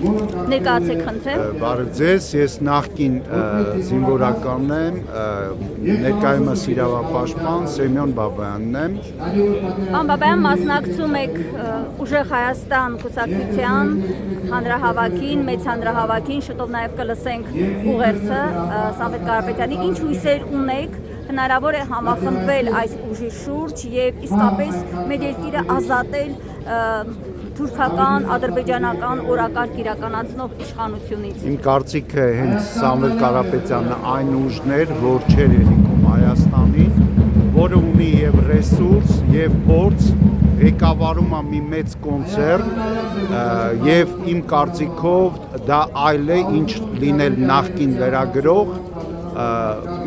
Ներկայացեք խնդրեմ։ Բարև ձեզ, ես նախկին զինվորականն եմ, ներկայումս իրավապաշտպան Սեմյոն Բաբայանն եմ։ Պարոն Բաբայան, մասնակցում եք Ուժեղ Հայաստան կուսակցության հանրահավաքին, մեծ հանրահավաքին, շուտով նաև կլսենք ուղերձը Սամվել Կարապետյանի։ Ինչ հույսեր ունեք, հնարավոր է համախմբվել այս ուժի շուրջ եւ իսկապես մեր երկիրը ազատել թուրքական, ադրբեջանական օրակարգ իրականացնող իշխանությունից։ Իմ կարծիքը հենց Սամվել Կարապետյանը այն ուժն էր, որ չէր ելիքում Հայաստանին, որը ունի եւ ռեսուրս եւ փորձ, ղեկավարում է մի մեծ կոնցերն եւ իմ կարծիքով դա այլ է, ինչ լինել նախկին լրագրող,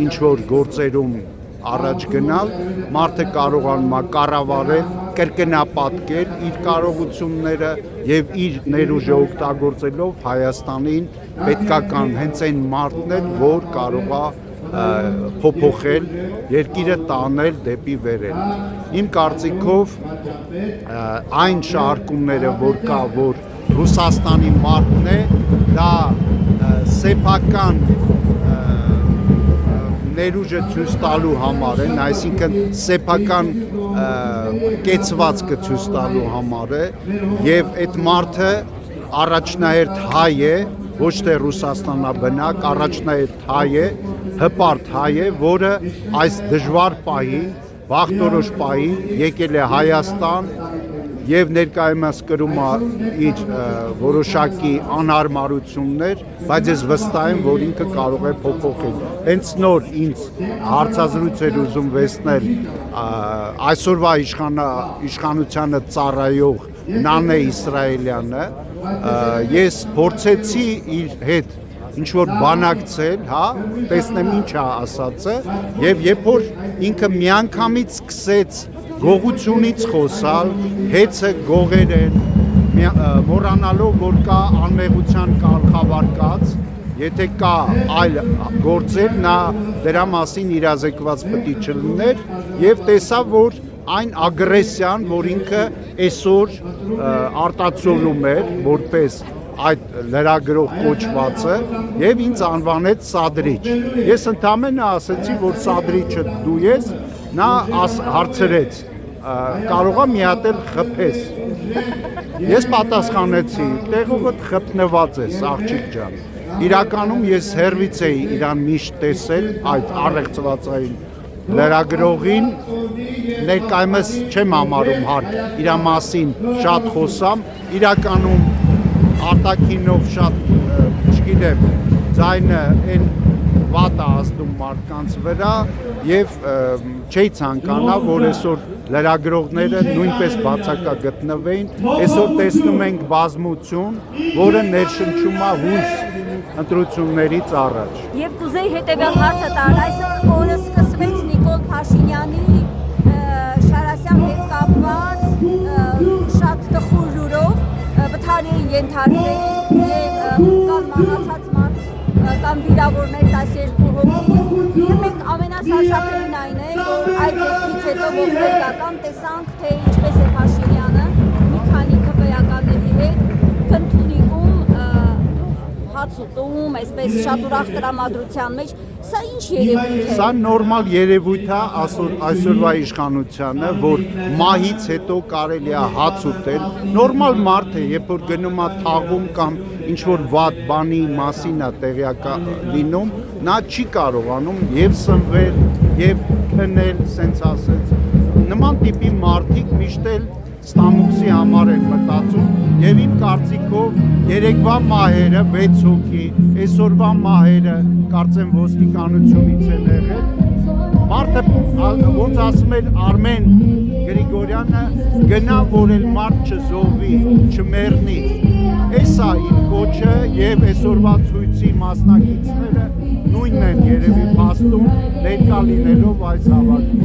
ինչ որ գործերում առաջ գնալ, մարդը կարողանում է կառավարել, կրկնապատկել իր կարողությունները եւ իր ներուժը օգտագործելով Հայաստանին պետքական հենց այն մարդն է, որ կարող է փոփոխել երկիրը տանել դեպի վերել։ Իմ կարծիքով այն շարքումները, որ կա, որ Ռուսաստանի մարդն է, դա սեփական ներուժը ցույց տալու համար են, այսինքն սեփական կեցվածքը ցույց տալու համար է եւ այդ մարդը առաջնահերթ հայ է, ոչ թե Ռուսաստանաբնակ, առաջնահերթ հայ է, հպարտ հայ է, որը այս դժվար պահին, վաղտորոշ պահին եկել է Հայաստան եւ ներկայումս կրում է իր որոշակի անհարմարություններ, բայց ես վստահ եմ, որ ինքը կարող է փոփոխել։ Հենց նոր ինձ հարցազրույց էր ուզում վերցնել այսօրվա իշխանությանը ծառայող Նանե Իսրայելյանը, ես փորձեցի իր հետ ինչ որ բանակցել, հա, տեսնեմ ինչ է ասածը, եւ երբ որ ինքը միանգամից սկսեց գողությունից խոսալ, հեծը գողեր են, մոռանալով, որ կա անմեղության կարգավարկած, եթե կա այլ գործեր, նա դրա մասին իրազեկված պետք է չլիներ եւ տեսավ, որ այն ագրեսիան, որ ինքը այսօր արտացոլում էր, որպես այդ լրագրող կոչվածը եւ ինձ անվանեց սադրիչ։ Ես ընդամենը ասեցի, որ սադրիչը դու ես, նա հարցրեց, կարող է մի հատ էլ խփես։ Ես պատասխանեցի, տեղովդ խփնված ես, աղջիկ ջան։ Իրականում ես հերվից էի իրան միշտ տեսել այդ առեղծվածային լրագրողին, ներկայումս չեմ համարում հարկ իրա մասին շատ խոսամ, իրականում արտաքինով շատ չգիտեմ, ձայնը այն վատ է ազդում մարդկանց վրա եւ չի ցանկանա, որ այսօր լրագրողները նույնպես բացակա գտնվեին, այսօր տեսնում ենք բազմություն, որը ներշնչում է հույս ընտրություններից առաջ։ Եվ կուզեի հետևյալ հարցը տալ, այսօր օրը սկսվեց Նիկոլ Փաշինյանի Շարասյան հետ կապված շատ տխուր լուրով, վթարի էին ենթարկվել եւ կան մահացած մարդ կամ վիրավորներ 12 հոգի եւ մենք ամենասարսափելին այն է, որ այդ դեպքից հետո ողբերգական տեսանք, թե ինչպես է Փաշինյանը մի քանի քվեականների հետ Քնթունիկում հաց ուտում, այսպես շատ ուրախ տրամադրության մեջ, սա ինչ երևույթ է։ Սա նորմալ երևույթ է այսօրվա իշխանությանը, որ մահից հետո կարելի է հաց ուտել, նորմալ մարդ է, երբ որ գնում է թաղում կամ ինչ որ վատ բանի մասին է տեղյակ լինում, նա չի կարողանում եւ սնվել եւ քնել, սենց ասեց։ Նման տիպի մարդիկ միշտ էլ ստամոքսի համար են մտածում եւ իմ կարծիքով երեկվա մահերը 6 հոգի, այսօրվա մահերը կարծեմ ոստիկանությունից են եղել։ Մարդը ոնց ասում էր Արմեն Գրիգորյանը, գնա որ էլ մարդ չզոհվի, չմեռնի։ Էսա իմ կոչը եւ այսօրվա ցույցի մասնակիցները նույնն են երևի փաստում ներկա լինելով այս հավաքում։